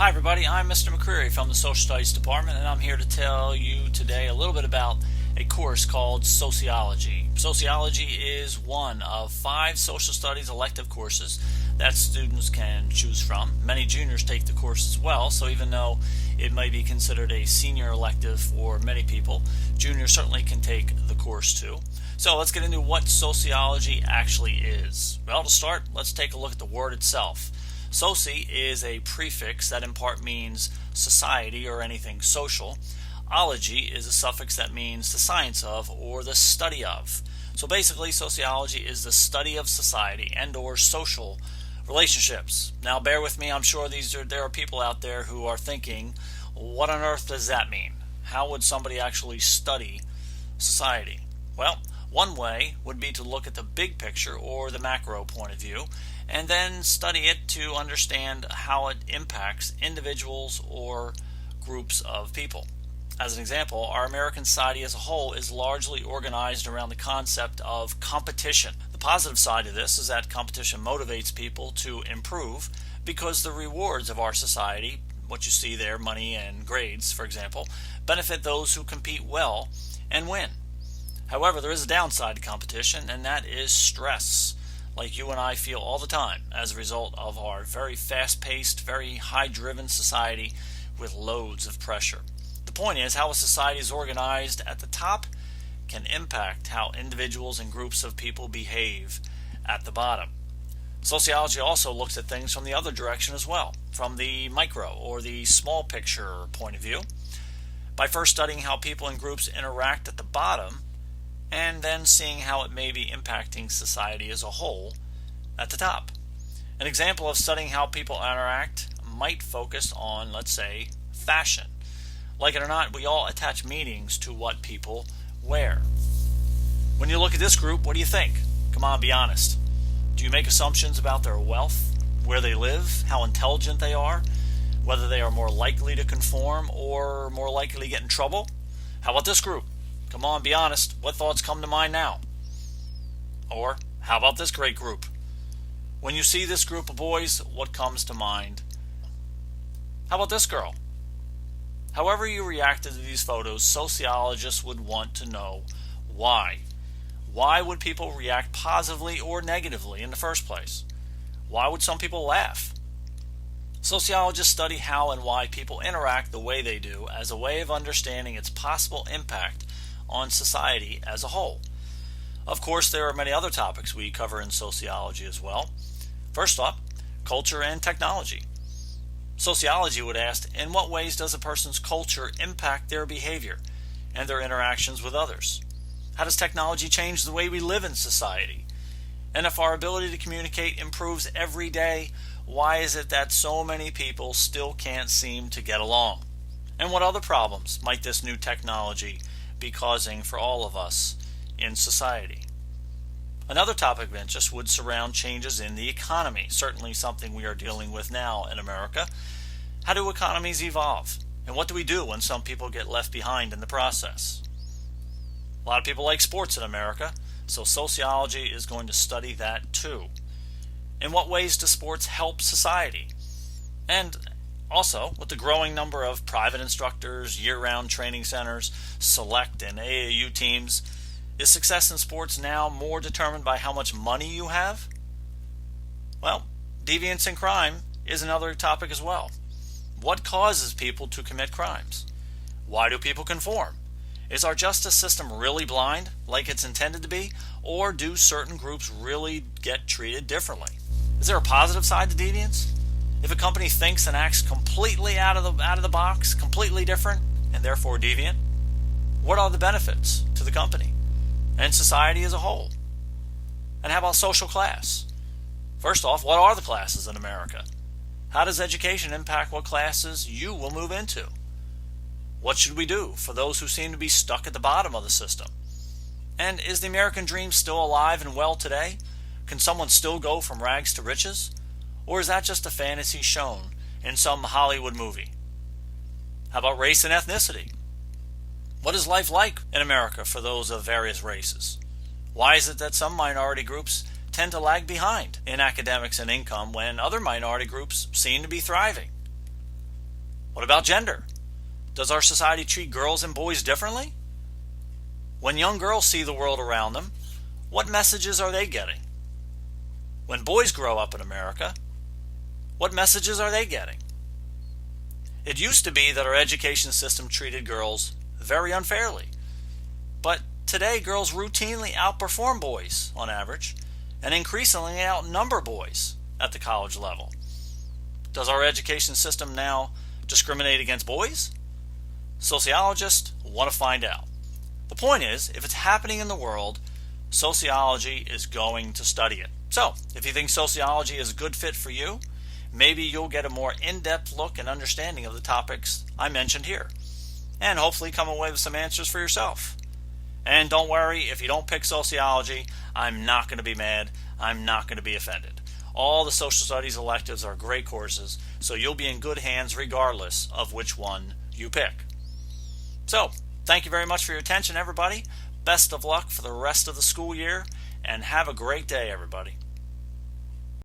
Hi everybody, I'm Mr. McCreary from the Social Studies Department, and I'm here to tell you today a little bit about a course called Sociology. Sociology is one of 5 social studies elective courses that students can choose from. Many juniors take the course as well, so even though it might be considered a senior elective for many people, juniors certainly can take the course too. So let's get into what sociology actually is. Well, to start, let's take a look at the word itself. Soci is a prefix that in part means society or anything social. Ology is a suffix that means the science of or the study of. So basically, sociology is the study of society and or social relationships. Now bear with me, I'm sure there are people out there who are thinking, what on earth does that mean? How would somebody actually study society? Well, one way would be to look at the big picture or the macro point of view and then study it to understand how it impacts individuals or groups of people. As an example, our American society as a whole is largely organized around the concept of competition. The positive side of this is that competition motivates people to improve because the rewards of our society, what you see there, money and grades, for example, benefit those who compete well and win. However, there is a downside to competition, and that is stress, like you and I feel all the time as a result of our very fast-paced, very high-driven society with loads of pressure. The point is, how a society is organized at the top can impact how individuals and groups of people behave at the bottom. Sociology also looks at things from the other direction as well, from the micro or the small picture point of view, by first studying how people and groups interact at the bottom and then seeing how it may be impacting society as a whole at the top. An example of studying how people interact might focus on, let's say, fashion. Like it or not, we all attach meanings to what people wear. When you look at this group, what do you think? Come on, be honest. Do you make assumptions about their wealth, where they live, how intelligent they are, whether they are more likely to conform or more likely to get in trouble? How about this group? Come on, be honest. What thoughts come to mind now? Or, how about this great group? When you see this group of boys, what comes to mind? How about this girl? However you reacted to these photos, sociologists would want to know why. Why would people react positively or negatively in the first place? Why would some people laugh? Sociologists study how and why people interact the way they do as a way of understanding its possible impact on society as a whole. Of course, there are many other topics we cover in sociology as well. First up, culture and technology. Sociology would ask, in what ways does a person's culture impact their behavior and their interactions with others? How does technology change the way we live in society? And if our ability to communicate improves every day, why is it that so many people still can't seem to get along? And what other problems might this new technology be causing for all of us in society? Another topic of interest would surround changes in the economy, certainly something we are dealing with now in America. How do economies evolve? And what do we do when some people get left behind in the process? A lot of people like sports in America, so sociology is going to study that too. In what ways do sports help society? And also, with the growing number of private instructors, year-round training centers, select and AAU teams, is success in sports now more determined by how much money you have? Well, Deviance and Crime is another topic as well. What causes people to commit crimes? Why do people conform? Is our justice system really blind, like it's intended to be, or do certain groups really get treated differently? Is there a positive side to deviance? If a company thinks and acts completely out of the box, completely different, and therefore deviant, what are the benefits to the company and society as a whole? And how about social class? First off, what are the classes in America? How does education impact what classes you will move into? What should we do for those who seem to be stuck at the bottom of the system? And is the American dream still alive and well today? Can someone still go from rags to riches? Or is that just a fantasy shown in some Hollywood movie? How about race and ethnicity? What is life like in America for those of various races? Why is it that some minority groups tend to lag behind in academics and income when other minority groups seem to be thriving? What about gender? Does our society treat girls and boys differently? When young girls see the world around them, what messages are they getting? When boys grow up in America, what messages are they getting? It used to be that our education system treated girls very unfairly. But today, girls routinely outperform boys on average and increasingly outnumber boys at the college level. Does our education system now discriminate against boys? Sociologists want to find out. The point is, if it's happening in the world, sociology is going to study it. So, if you think sociology is a good fit for you, maybe you'll get a more in-depth look and understanding of the topics I mentioned here, and hopefully come away with some answers for yourself. And don't worry, if you don't pick sociology, I'm not going to be mad. I'm not going to be offended. All the social studies electives are great courses, so you'll be in good hands regardless of which one you pick. So, thank you very much for your attention, everybody. Best of luck for the rest of the school year, and have a great day, everybody.